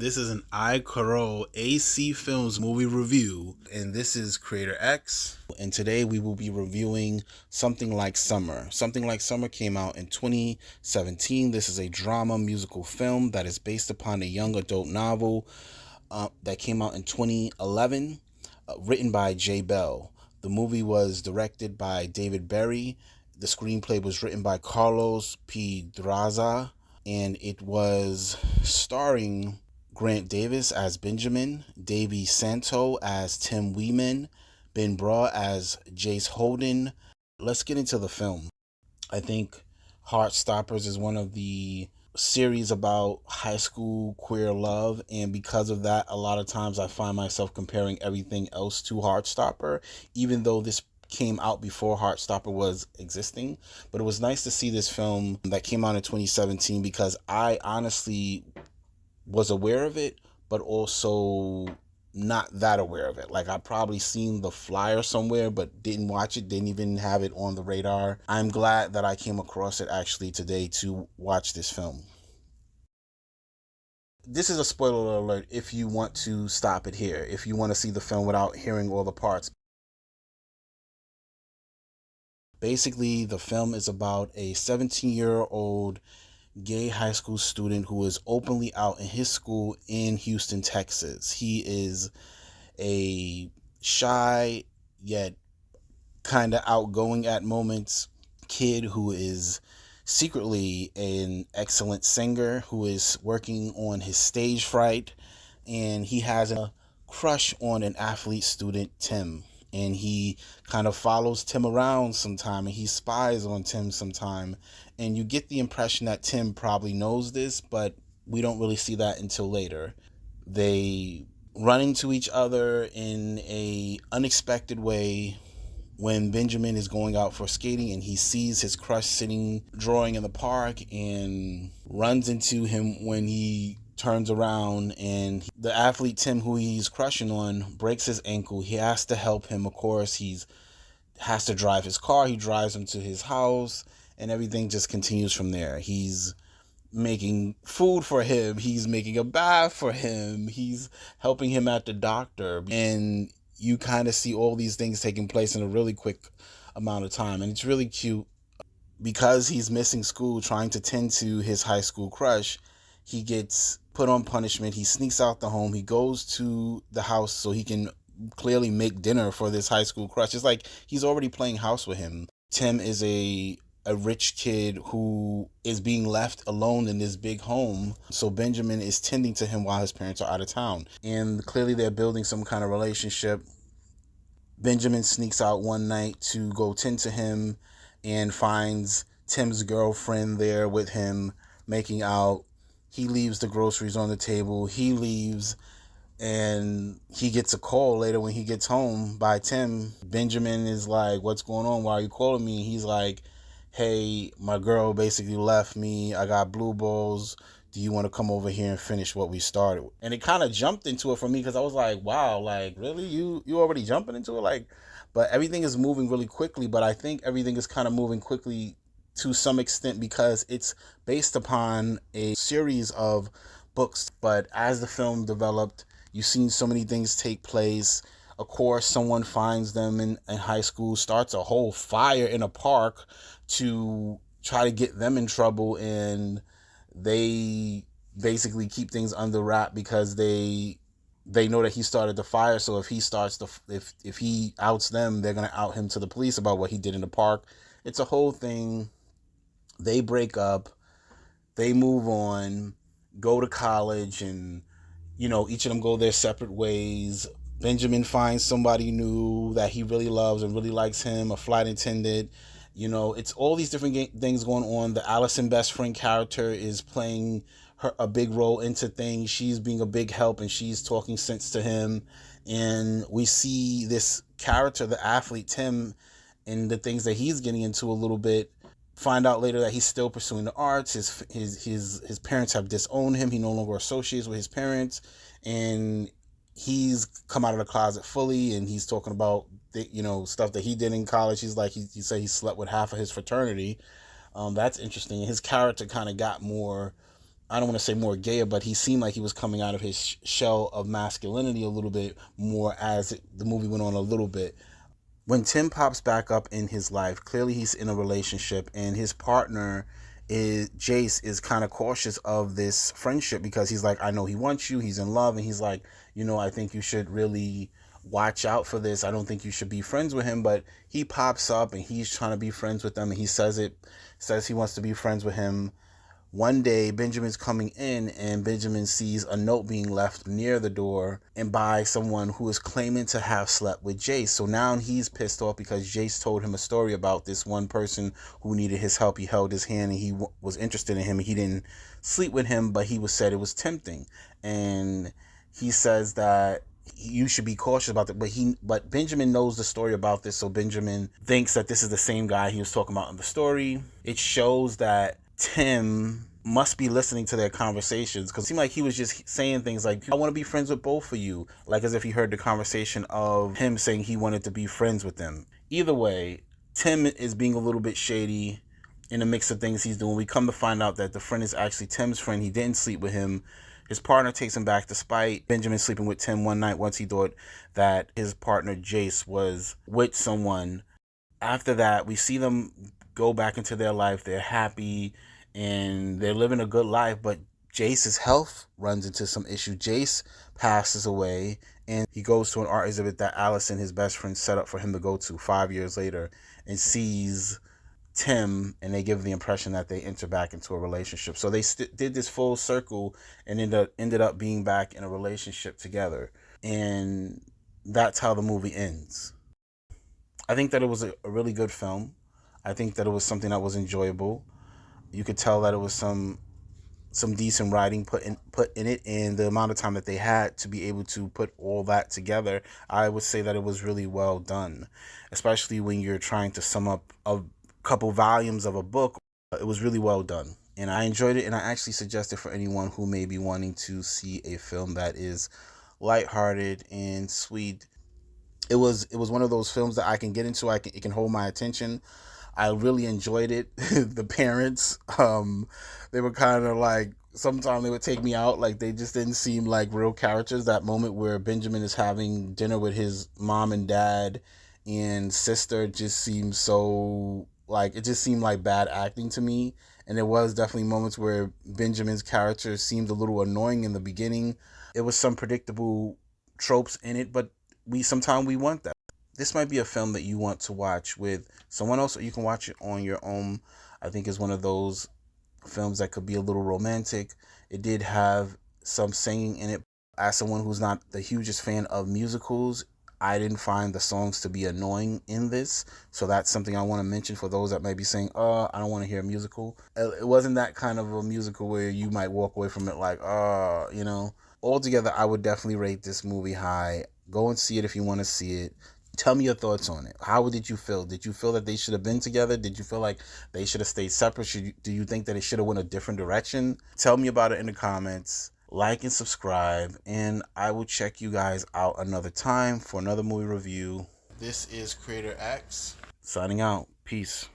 This is an iCarol AC Films movie review, and this is Creator X. And today we will be reviewing Something Like Summer. Something Like Summer came out in 2017. This is a drama musical film that is based upon a young adult novel that came out in 2011, written by Jay Bell. The movie was directed by David Berry. The screenplay was written by Carlos Pedraza, and it was starring Grant Davis as Benjamin, Davy Santo as Tim Weeman, Ben Braw as Jace Holden. Let's get into the film. I think Heartstoppers is one of the series about high school queer love, and because of that, a lot of times I find myself comparing everything else to Heartstopper, even though this came out before Heartstopper was existing. But it was nice to see this film that came out in 2017 because I honestly was aware of it, but also not that aware of it. Like, I probably seen the flyer somewhere, but didn't watch it, didn't even have it on the radar. I'm glad that I came across it actually today to watch this film. This is a spoiler alert if you want to stop it here, if you want to see the film without hearing all the parts. Basically, the film is about a 17-year-old gay high school student who is openly out in his school in Houston, Texas. He is a shy yet kind of outgoing at moments kid who is secretly an excellent singer who is working on his stage fright, and he has a crush on an athlete student, Tim. And he kind of follows Tim around sometime, and he spies on Tim sometime, and you get the impression that Tim probably knows this, but we don't really see that until later. They run into each other in a unexpected way when Benjamin is going out for skating, and he sees his crush sitting drawing in the park and runs into him when he turns around, and the athlete Tim, who he's crushing on, breaks his ankle. He has to help him. Of course, he's has to drive his car. He drives him to his house, and everything just continues from there. He's making food for him. He's making a bath for him. He's helping him at the doctor. And you kind of see all these things taking place in a really quick amount of time. And it's really cute because he's missing school trying to tend to his high school crush. He gets put on punishment. He sneaks out the home. He goes to the house so he can clearly make dinner for this high school crush. It's like he's already playing house with him. Tim is a rich kid who is being left alone in this big home. So Benjamin is tending to him while his parents are out of town. And clearly they're building some kind of relationship. Benjamin sneaks out one night to go tend to him and finds Tim's girlfriend there with him making out. He leaves the groceries on the table. He leaves, and he gets a call later when he gets home by Tim. Benjamin is like, "What's going on? Why are you calling me?" He's like, "Hey, my girl basically left me. I got blue balls. Do you want to come over here and finish what we started?" And it kind of jumped into it for me because I was like, "Wow, like really, you already jumping into it?" Like, but everything is moving really quickly. But I think everything is kind of moving quickly to some extent because it's based upon a series of books. But as the film developed, you've seen so many things take place. Of course, someone finds them in high school, starts a whole fire in a park to try to get them in trouble, and they basically keep things under wrap because they know that he started the fire. So if he starts the if he outs them, they're gonna out him to the police about what he did in the park. It's a whole thing. They break up, they move on, go to college, and each of them go their separate ways. Benjamin finds somebody new that he really loves and really likes him, a flight attendant. It's all these different things going on. The Allison best friend character is playing a big role into things. She's being a big help and she's talking sense to him. And we see this character, the athlete Tim, and the things that he's getting into a little bit. Find out later that he's still pursuing the arts. His parents have disowned him. He no longer associates with his parents, and he's come out of the closet fully. And he's talking about the, stuff that he did in college. He's like he said he slept with half of his fraternity. That's interesting. His character kind of got more I don't want to say more gayer, but he seemed like he was coming out of his shell of masculinity a little bit more as the movie went on a little bit. When Tim pops back up in his life, clearly he's in a relationship, and his partner is Jace is kind of cautious of this friendship because he's like, I know he wants you, he's in love, and he's like, I think you should really watch out for this. I don't think you should be friends with him. But he pops up and he's trying to be friends with them, and he says he wants to be friends with him. One day, Benjamin's coming in, and Benjamin sees a note being left near the door and by someone who is claiming to have slept with Jace. So now he's pissed off because Jace told him a story about this one person who needed his help. He held his hand and he was interested in him, and he didn't sleep with him, but he said it was tempting. And he says that you should be cautious about that. But Benjamin knows the story about this, so Benjamin thinks that this is the same guy he was talking about in the story. It shows that Tim must be listening to their conversations, because it seemed like he was just saying things like, I want to be friends with both of you, like as if he heard the conversation of him saying he wanted to be friends with them. Either way, Tim is being a little bit shady in the mix of things he's doing. We come to find out that the friend is actually Tim's friend. He didn't sleep with him. His partner takes him back despite Benjamin sleeping with Tim one night once he thought that his partner Jace was with someone. After that, we see them go back into their life. They're happy and they're living a good life, but Jace's health runs into some issue. Jace passes away, and he goes to an art exhibit that Allison, his best friend, set up for him to go to 5 years later, and sees Tim, and they give the impression that they enter back into a relationship. So they did this full circle and ended up being back in a relationship together. And that's how the movie ends. I think that it was a really good film. I think that it was something that was enjoyable. You could tell that it was some decent writing put in it, and the amount of time that they had to be able to put all that together, I would say that it was really well done, especially when you're trying to sum up a couple volumes of a book. It was really well done, and I enjoyed it, and I actually suggest it for anyone who may be wanting to see a film that is lighthearted and sweet. It was one of those films that I can get into. It can hold my attention. I really enjoyed it. The parents, they were kind of like, sometimes they would take me out. Like, they just didn't seem like real characters. That moment where Benjamin is having dinner with his mom and dad and sister just seemed so, like, it just seemed like bad acting to me. And there was definitely moments where Benjamin's character seemed a little annoying in the beginning. It was some predictable tropes in it, but sometimes we want that. This might be a film that you want to watch with someone else, or you can watch it on your own. I think it's one of those films that could be a little romantic. It did have some singing in it. As someone who's not the hugest fan of musicals, I didn't find the songs to be annoying in this. So that's something I want to mention for those that might be saying, I don't want to hear a musical. It wasn't that kind of a musical where you might walk away from it like, Altogether, I would definitely rate this movie high. Go and see it if you want to see it. Tell me your thoughts on it. How did you feel? Did you feel that they should have been together? Did you feel like they should have stayed separate? Do you think that it should have went a different direction? Tell me about it in the comments. Like and subscribe. And I will check you guys out another time for another movie review. This is Creator X signing out. Peace.